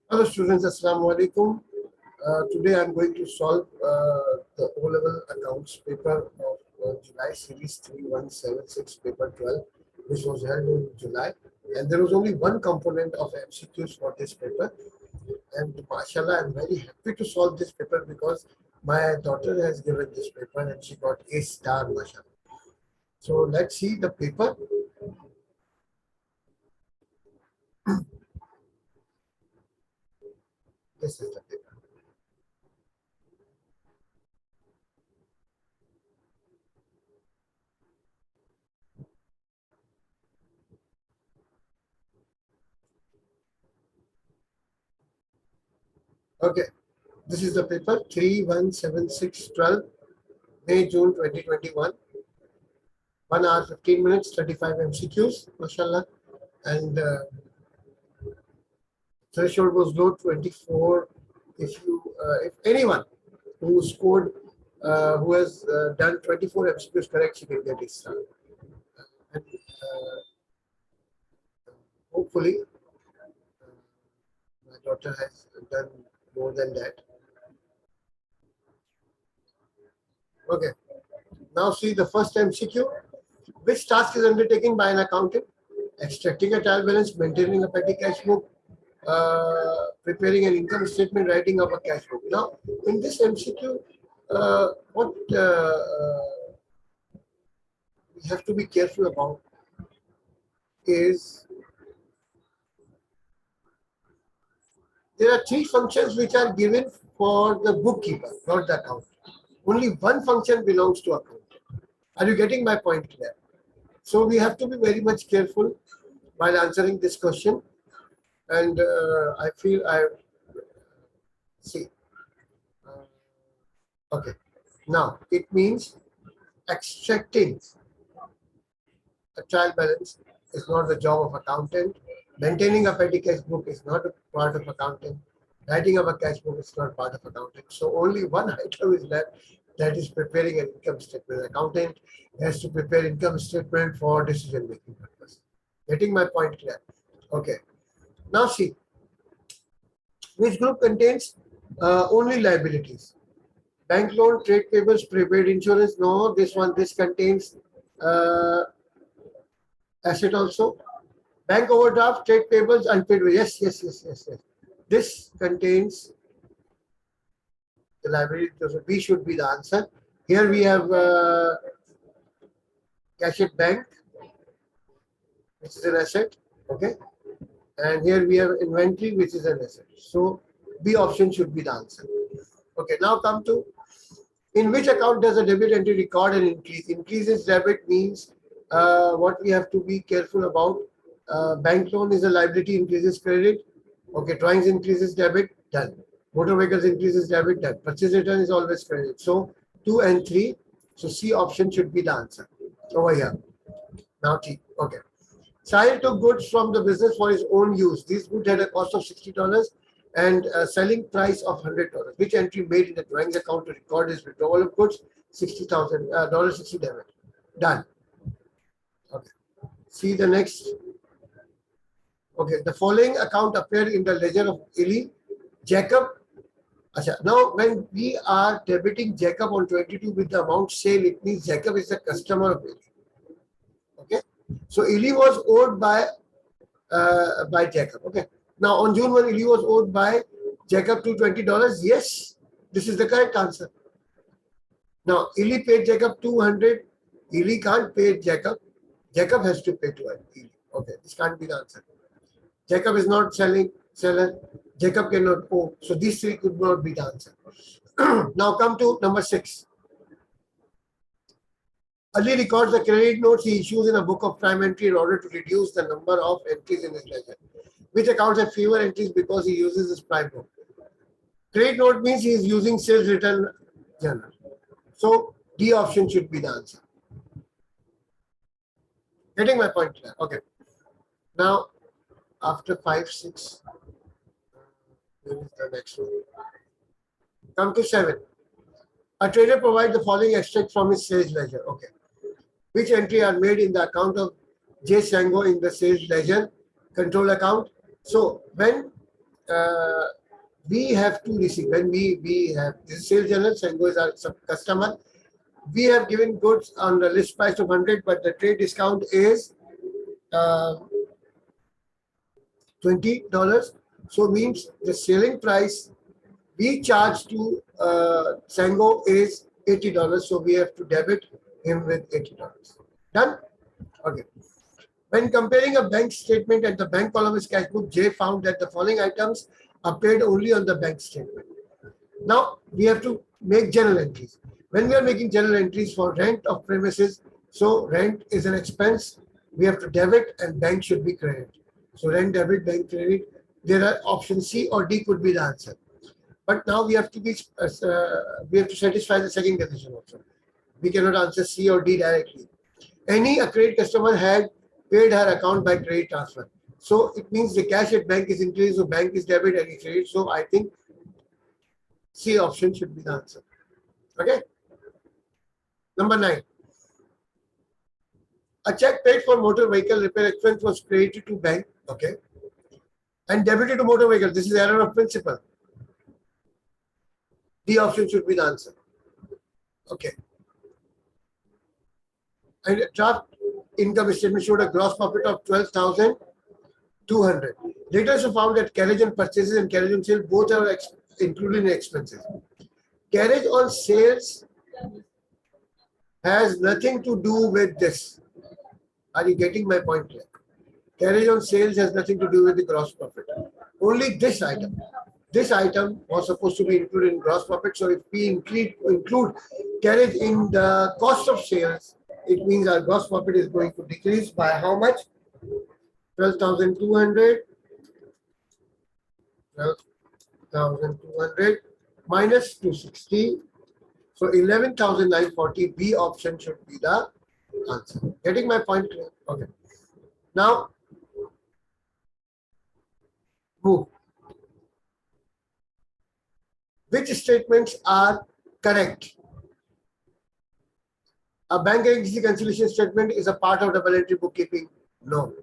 Hello students, Assalamu alaikum. Today I'm going to solve the O-level accounts paper of July series 3176 paper 12, which was held in July. And there was only one component of MCQs for this paper. And mashallah, I'm very happy to solve this paper because my daughter has given this paper and she got A star, mashallah. So let's see the paper. This is the paper. Okay, this is the paper 317612, May, June 2021. 1 hour 15 minutes, 35 MCQs, mashallah. And threshold was low 24. If anyone who scored, who has done 24 MCQs correct, she can get it started. And hopefully, my daughter has done more than that. Okay. Now see the first MCQ. Which task is undertaken by an accountant? Extracting a trial balance, maintaining a petty cash book, preparing an income statement, writing up a cash book. Now, in this MCQ, what we have to be careful about is there are three functions which are given for the bookkeeper, not the accountant. Only one function belongs to accountant. Are you getting my point here? So we have to be very much careful while answering this question. And I feel I see. Okay. Now it means extracting a trial balance is not the job of accountant. Maintaining a petty cash book is not a part of accounting. Writing up a cash book is not part of accounting. So only one item is left, that is preparing an income statement. Accountant has to prepare income statement for decision making purpose. Getting my point clear? Okay. Now see, which group contains only liabilities? Bank loan, trade payables, prepaid insurance. No, this contains asset also. Bank overdraft, trade payables, unpaid. Yes. This contains the liability. So B should be the answer. Here we have cash at bank, which is an asset. Okay. And here we have inventory, which is an asset. So B option should be the answer. Okay. Now come to, in which account does a debit entry record an increase? Increases debit means what we have to be careful about. Bank loan is a liability, increases credit. Okay, drawings increases debit, done. Motor vehicles increases debit, done. Purchase return is always credit. So 2 and 3. So C option should be the answer over here. Now T. Okay. Sahil took goods from the business for his own use. These goods had a cost of $60 and a selling price of $100. Which entry made in the drawings account to record his withdrawal of goods? $60,000, 60 debit. Done. Okay. See the next. Okay, the following account appeared in the ledger of Eli, Jacob. Now, when we are debiting Jacob on 22 with the amount sale, it means Jacob is the customer of Eli. Okay, so Eli was owed by Jacob. Okay, now on June 1, Eli was owed by Jacob $220. Yes, this is the correct answer. Now, Eli paid Jacob 200. Eli can't pay Jacob. Jacob has to pay to Eli. Okay, this can't be the answer. Jacob is not seller. Jacob cannot owe. So these three could not be the answer. Now come to number 6. Ali records the credit notes he issues in a book of prime entry in order to reduce the number of entries in his ledger. Which accounts have fewer entries because he uses his prime book? Credit note means he is using sales return journal. So D option should be the answer. Getting my point clear? Okay. Now, after 5, 6, where is the next one? Come to 7. A trader provides the following extract from his sales ledger. Okay. Which entry are made in the account of J. Sango in the sales ledger control account? So when we have to receive when we have this sales journal. Sango is our customer. We have given goods on the list price of 100, but the trade discount is $20. So means the selling price we charge to Sango is $80. So we have to debit him with $80. Done? Okay. When comparing a bank statement and the bank column is cash book, J found that the following items are paid only on the bank statement. Now we have to make journal entries. When we are making journal entries for rent of premises, so rent is an expense, we have to debit and bank should be credit. So rent debit, bank credit. There are options C or D could be the answer. But now we have to satisfy the second condition also. We cannot answer C or D directly. Any credit customer had paid her account by credit transfer. So it means the cash at bank is increased, so bank is debit and it's credit. So I think C option should be the answer. Okay. Number 9. A check paid for motor vehicle repair expense was credited to bank. Okay. And debited to motor vehicle. This is error of principle. D option should be the answer. Okay. And draft income statement showed a gross profit of 12,200. Later also found that carriage on purchases and carriage on sale both are included in expenses. Carriage on sales has nothing to do with this. Are you getting my point here? Carriage on sales has nothing to do with the gross profit. Only this item. This item was supposed to be included in gross profit. So if we include carriage in the cost of sales, it means our gross profit is going to decrease by how much? 12,200. 12,200 minus 260. So 11,940. B option should be the answer. Getting my point clear? Okay. Now, move. Which statements are correct? A bank reconciliation statement is a part of double entry bookkeeping? No.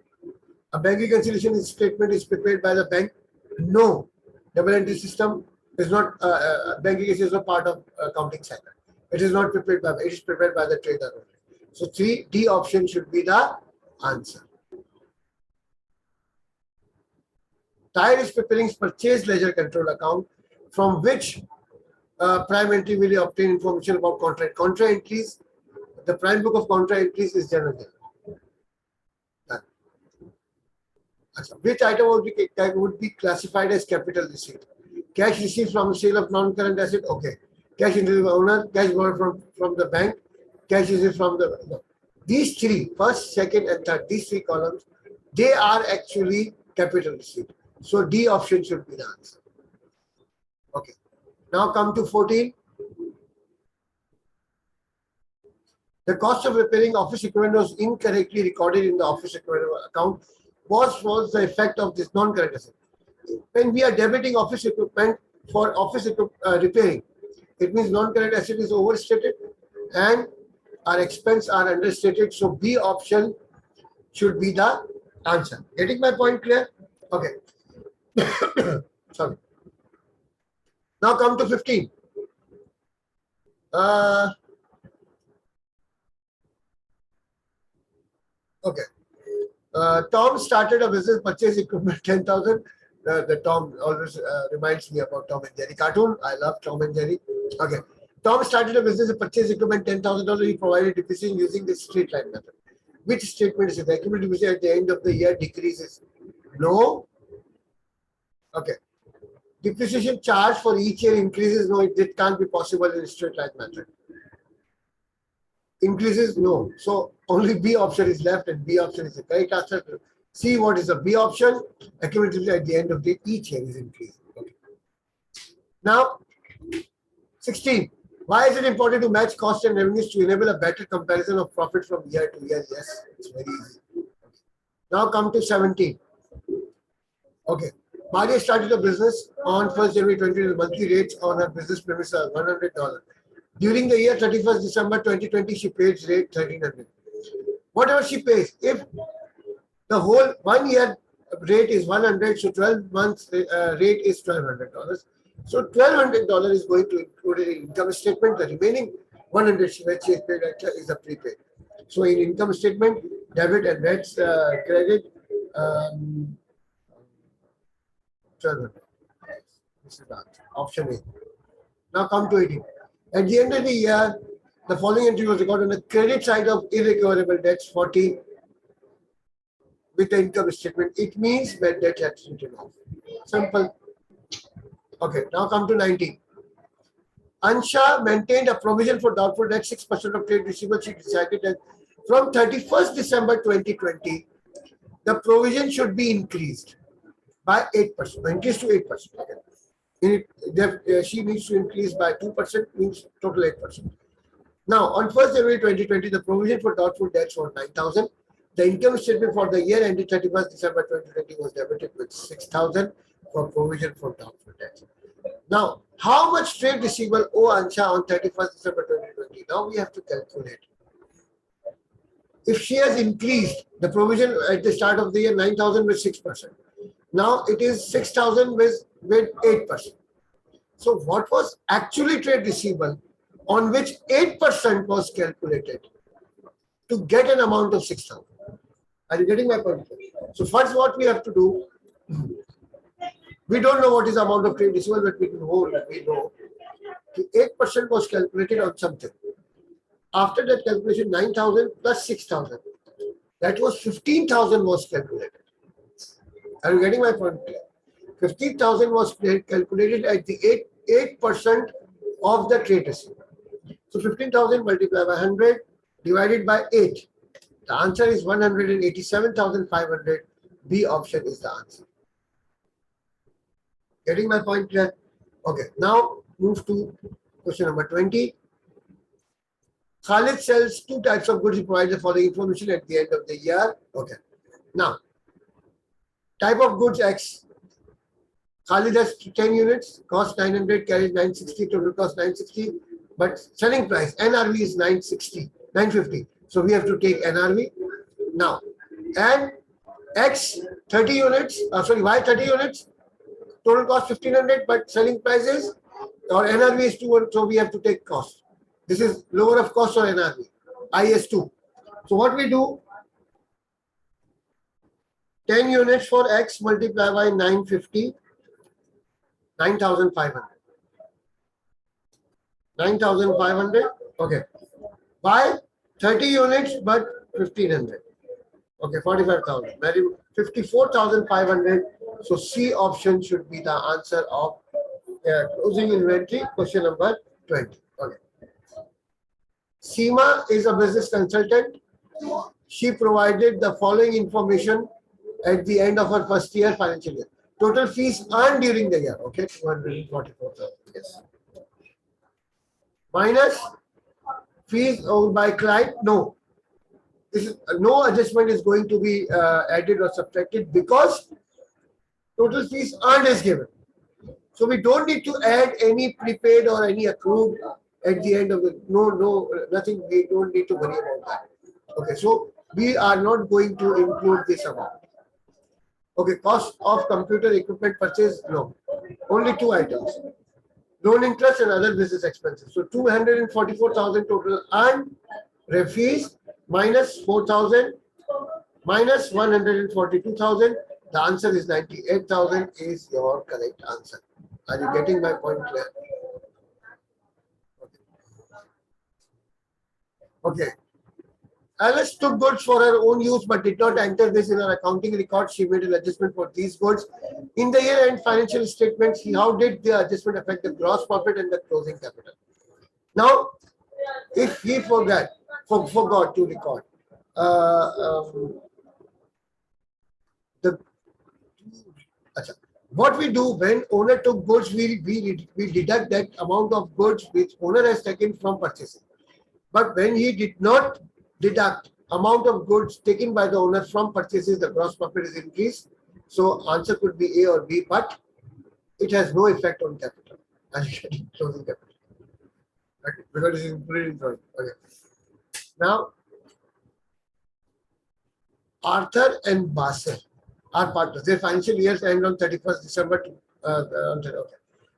A bank reconciliation statement is prepared by the bank? No. Double entry system is not, bank reconciliation is not part of accounting cycle. It is not prepared by, it is prepared by the trader only. So 3D option should be the answer. Tire is preparing purchase ledger control account from which prime entry will obtain information about contract. Contra entries, the prime book of contra entries is general. Which item would be classified as capital receipt? Cash received from the sale of non-current asset. Okay. Cash into the owner, cash borrowed from the bank, cash received from the. No. These three, first, second, and third, these three columns, they are actually capital receipt. So D option should be the answer. Okay. Now come to 14. The cost of repairing office equipment was incorrectly recorded in the office equipment account. What was the effect of this non-current asset? When we are debiting office equipment for office repairing, it means non-current asset is overstated and our expense are understated. So B option should be the answer. Getting my point clear? Okay. Sorry. Now come to 15. Okay. Tom started a business, purchase equipment 10,000. The Tom always reminds me about Tom and Jerry cartoon. I love Tom and Jerry. Okay. Tom started a business, purchase equipment $10,000. He provided depreciation using the straight line method. Which statement is it? The accumulated depreciation at the end of the year decreases. No. Okay. Depreciation charge for each year increases. No, it can't be possible in a straight line method. Increases? No. So only B option is left and B option is the correct answer. See what is the B option. Accumulatively at the end of the each year is increasing. Okay. Now, 16. Why is it important to match cost and revenues to enable a better comparison of profit from year to year? Yes, it's very easy. Now come to 17. Okay. Maria started a business on 1st January 2020. The monthly rates on her business premises are $100. During the year 31st December 2020, she paid rate $1,300. Whatever she pays, if the whole 1 year rate is 100, so 12 months rate is $1,200. So $1,200 is going to include in income statement. The remaining 100 which is paid is a prepaid. So in income statement, debit and debts credit 1,200. This is the answer. Option A. Now come to 18. At the end of the year, the following entry was recorded on the credit side of irrecoverable debts 40 with the income statement. It means that debt has written off. Simple. Okay, now come to 19. Ansha maintained a provision for doubtful debt 6% of trade receivables. She decided that from 31st December 2020, the provision should be increased by 8%, increased to 8%. Okay. She needs to increase by 2%, means total 8%. Now, on 1st January 2020, the provision for doubtful debts was 9,000. The income statement for the year ended 31st December 2020 was debited with 6,000 for provision for doubtful debts. Now, how much trade receivable owe Ansha on 31st December 2020? Now we have to calculate. If she has increased the provision at the start of the year 9,000 with 6%, now it is 6,000 with 8%. So what was actually trade receivable on which 8% was calculated to get an amount of 6,000? Are you getting my point? So first what we have to do, we don't know what is the amount of trade receivable, but we know 8% was calculated on something. After that calculation, 9,000 plus 6,000, that was 15,000 was calculated. Are you getting my point? 15,000 was calculated at the 8% of the trade receivable. So 15,000 multiplied by 100 divided by 8. The answer is 187,500. B option is the answer. Getting my point clear? Okay, now move to question number 20. Khalid sells two types of goods. He provides the following information at the end of the year. Okay, now type of goods X. Khalid has 10 units, cost 900, carries 960, total cost 960, but selling price NRV is 950. So we have to take NRV now. And X 30 units, Y 30 units, total cost 1500, but selling prices or NRV is 200, so we have to take cost. This is lower of cost or NRV. I is 2. So what we do, 10 units for X multiply by 950, 9,500. 9,500, okay. By 30 units, but 1,500. Okay, 45,000. 54,500. So C option should be the answer of closing inventory, question number 20. Okay. Seema is a business consultant. She provided the following information at the end of her first year financial year. Total fees earned during the year. Okay, 244,000. Yes. Minus fees owed by client. No. This is, no adjustment is going to be added or subtracted because total fees earned is given. So we don't need to add any prepaid or any accrued at the end of the nothing. We don't need to worry about that. Okay, so we are not going to include this amount. Okay, cost of computer equipment purchase, no. Only two items. Loan interest and other business expenses. So 244,000 total earned, fees minus 4,000 minus 142,000. The answer is 98,000 is your correct answer. Are you getting my point clear? Okay. Alice took goods for her own use but did not enter this in her accounting record. She made an adjustment for these goods. In the year-end financial statements, how did the adjustment affect the gross profit and the closing capital? Now, if he forgot to record, what we do when owner took goods, we deduct that amount of goods which owner has taken from purchasing. But when he did not deduct amount of goods taken by the owner from purchases, the gross profit is increased. So answer could be A or B, but it has no effect on capital. Closing capital. Okay. Because it is included in drawing. Okay. Now, Arthur and Basel. Our partners. Their financial years end on 31st December. Okay.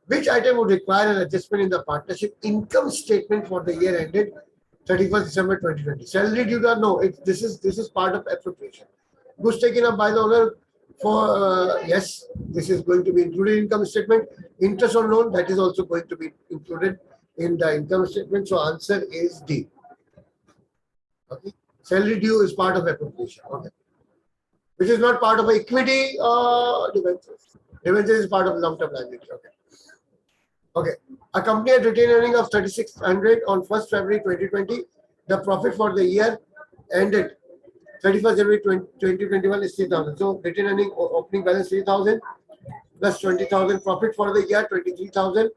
Which item would require an adjustment in the partnership income statement for the year ended 31st December 2020? Salary due to no. This is part of appropriation. Goods taken up by the owner for yes, this is going to be included in income statement. Interest on loan, that is also going to be included in the income statement. So answer is D. Okay. Salary due is part of appropriation. Okay. Which is not part of equity debentures. Debentures is part of long-term liability. Okay. Okay. A company had retained earning of 3,600 on 1st February 2020. The profit for the year ended 31st January 2021 is 3,000. So retained earning opening balance 3,000 plus 20,000. Profit for the year 23,000.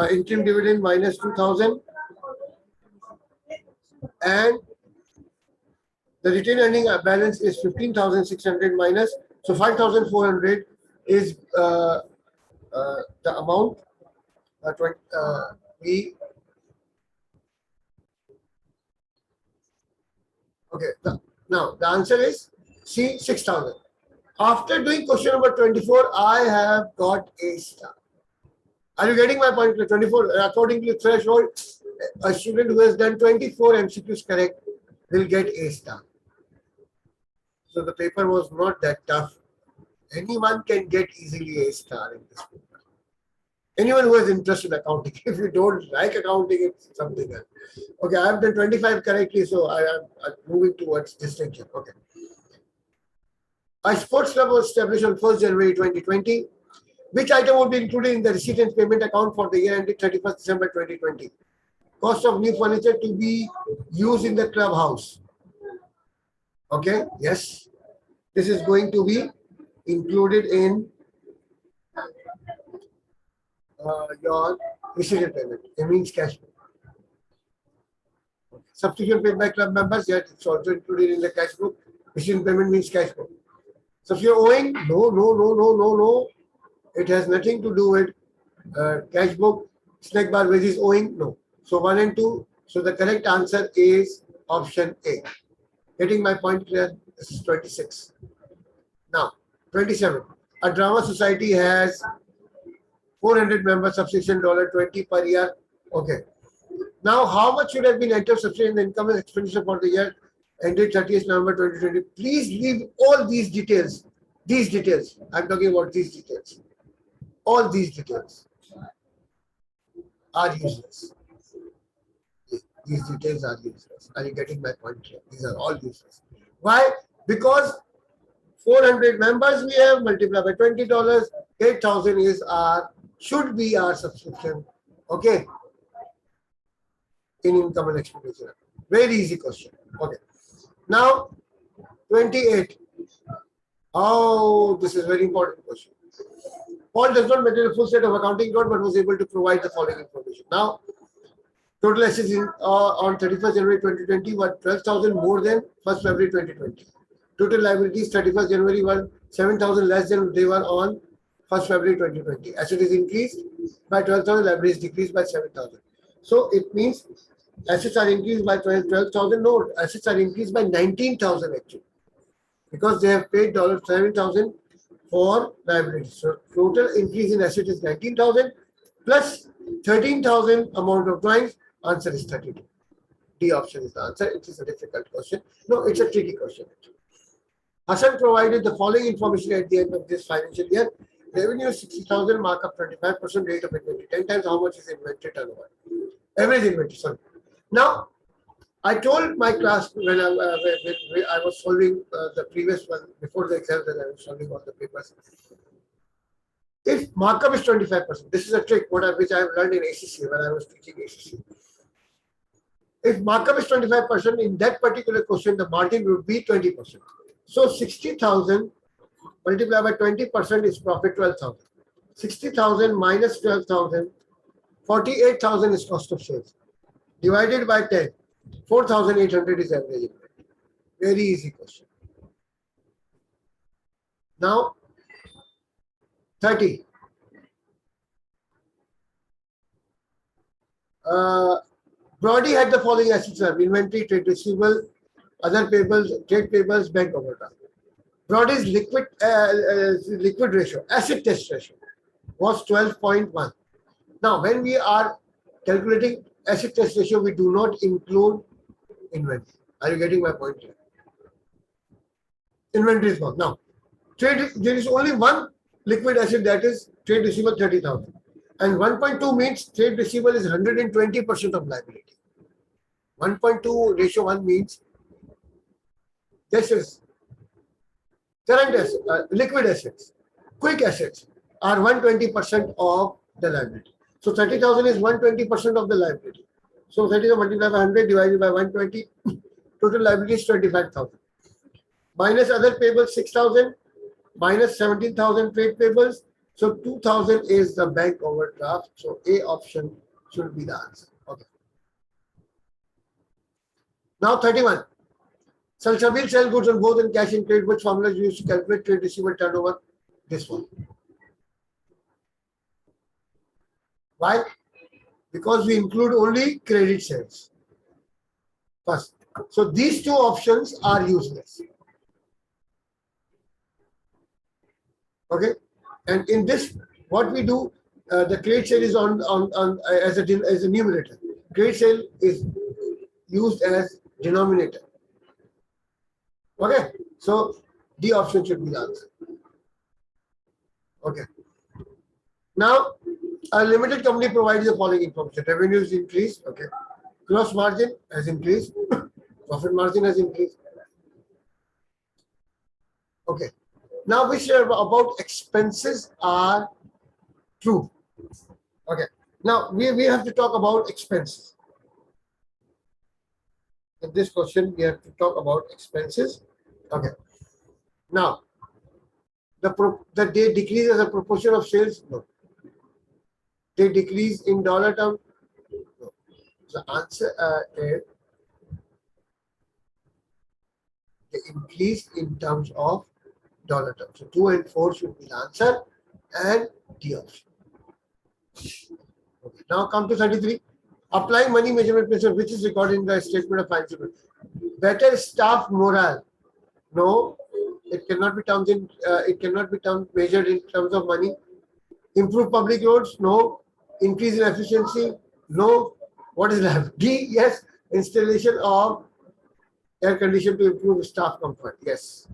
Interim dividend minus 2,000. And the retained earning balance is 15,600 minus. So 5,400 is the amount. Okay. Now the answer is C, 6,000. After doing question number 24, I have got A star. Are you getting my point? 24, according to the threshold, a student who has done 24 MCQs correct will get A star. So the paper was not that tough. Anyone can get easily A star in this paper. Anyone who has interest in accounting. If you don't like accounting, it's something else. Okay, I have done 25 correctly, so I am moving towards distinction. Okay. A sports club was established on 1st January 2020. Which item would be included in the receipt and payment account for the year ended 31st December 2020? Cost of new furniture to be used in the clubhouse. Okay, yes. This is going to be included in your receipt and payment. It means cash. Subscription paid by club members, yet it's also included in the cash book. Receipt and payment means cash book. So if you're owing, no. It has nothing to do with cash book, snack bar wages owing, no. So 1 and 2. So the correct answer is option A. Getting my point clear? This is 26. Now, 27. A drama society has 400 members, subscription $20 per year. Okay. Now, how much should have been entered subscription in the income and expenditure for the year ended 30th November 2020? Please leave all these details. These details. I'm talking about these details. All these details are useless. These details are useless. Are you getting my point here? These are all useless. Why? Because 400 members we have multiplied by $20. 8,000 is should be our subscription. Okay. In income and expenditure. Very easy question. Okay. Now 28. Oh, this is very important question. Paul does not maintain a full set of accounting record but was able to provide the following information. Now, total assets on 31st January 2020 were 12,000 more than 1st February 2020. Total liabilities 31st January were 7,000 less than they were on 1st February 2020. Assets is increased by 12,000, liabilities decreased by 7,000. So it means assets are increased by 12,000. No, assets are increased by 19,000 actually, because they have paid $7,000 for liabilities. So total increase in asset is 19,000 plus 13,000 amount of drawings. Answer is 32. D option is the answer. It is a difficult question. No, it's a tricky question. Hassan provided the following information at the end of this financial year. Revenue 60,000, markup 25%, rate of inventory 10 times. How much is inventory turnover? Average inventory, sorry. Now, I told my class when I was solving the previous one, before the exam, that I was solving all the papers. If markup is 25%, this is a trick which I have learned in ACC when I was teaching ACC. If markup is 25%, in that particular question, the margin would be 20%. So 60,000 multiplied by 20% is profit 12,000. 60,000 minus 12,000, 48,000 is cost of sales. Divided by 10, 4,800 is average inventory. Very easy question. Now, 30. Brody had the following assets: inventory, trade receivable, other payables, trade payables, bank overdraft. Broady's liquid ratio, acid test ratio, was 12.1. Now, when we are calculating acid test ratio, we do not include inventory. Are you getting my point here? Inventory is gone. Now, there is only one liquid asset, that is trade receivable 30,000. And 1.2 means trade receivable is 120% of liability. 1.2 ratio 1 means this is current assets, liquid assets, quick assets are 120% of the liability. So 30,000 is 120% of the liability. So 30,000 multiplied by 100 divided by 120, total liability is 25,000. Minus other payables 6,000, minus 17,000 trade payables. So 2,000 is the bank overdraft. So A option should be the answer. Okay. Now 31. Salsabil sell goods on both in cash and credit. Which formula is used to calculate trade receivable turnover? This one. Why? Because we include only credit sales first. So these two options are useless. Okay, and in this, what we do, the credit sale is on as a numerator. Credit sale is used as denominator. Okay, so D option should be the answer. Okay. Now, a limited company provides the following information: revenues increased. Okay, gross margin has increased, profit margin has increased. Okay. Now, which about expenses are true? Okay. Now, we have to talk about expenses. In this question, we have to talk about expenses. Okay. Now, they decrease as a proportion of sales? No. They decrease in dollar term? No. The answer is they increase in terms of dollar terms. So 2 and 4 should be the answer, and D option. Okay. Now come to 33. Applying money measurement principle, which is recorded in the statement of financial. Better staff morale. No, it cannot be termed in. It cannot be measured in terms of money. Improve public roads. No. Increase in efficiency. No. What is left? D. Yes. Installation of air condition to improve staff comfort. Yes.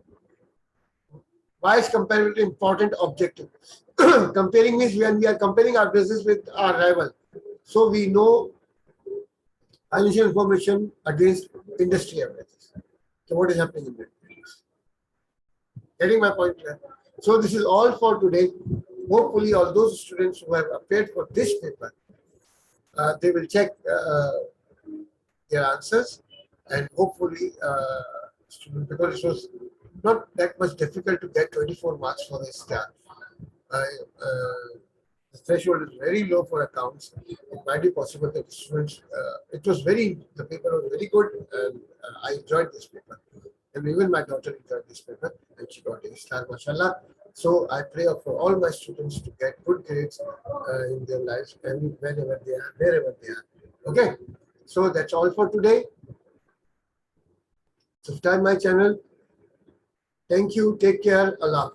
Why is comparison important objective? Comparing means when we are comparing our business with our rival, so we know financial information against industry averages. So what is happening in that? Getting my point clear? So this is all for today. Hopefully, all those students who have appeared for this paper, they will check their answers, and hopefully, because it was not that much difficult to get 24 marks for this star. The threshold is very low for accounts. It might be possible that students, the paper was very good, and I enjoyed this paper. And even my daughter enjoyed this paper, and she got a star, mashallah. So I pray for all my students to get good grades in their lives, and wherever they are. Okay, so that's all for today. Subscribe my channel. Thank you. Take care. Allah.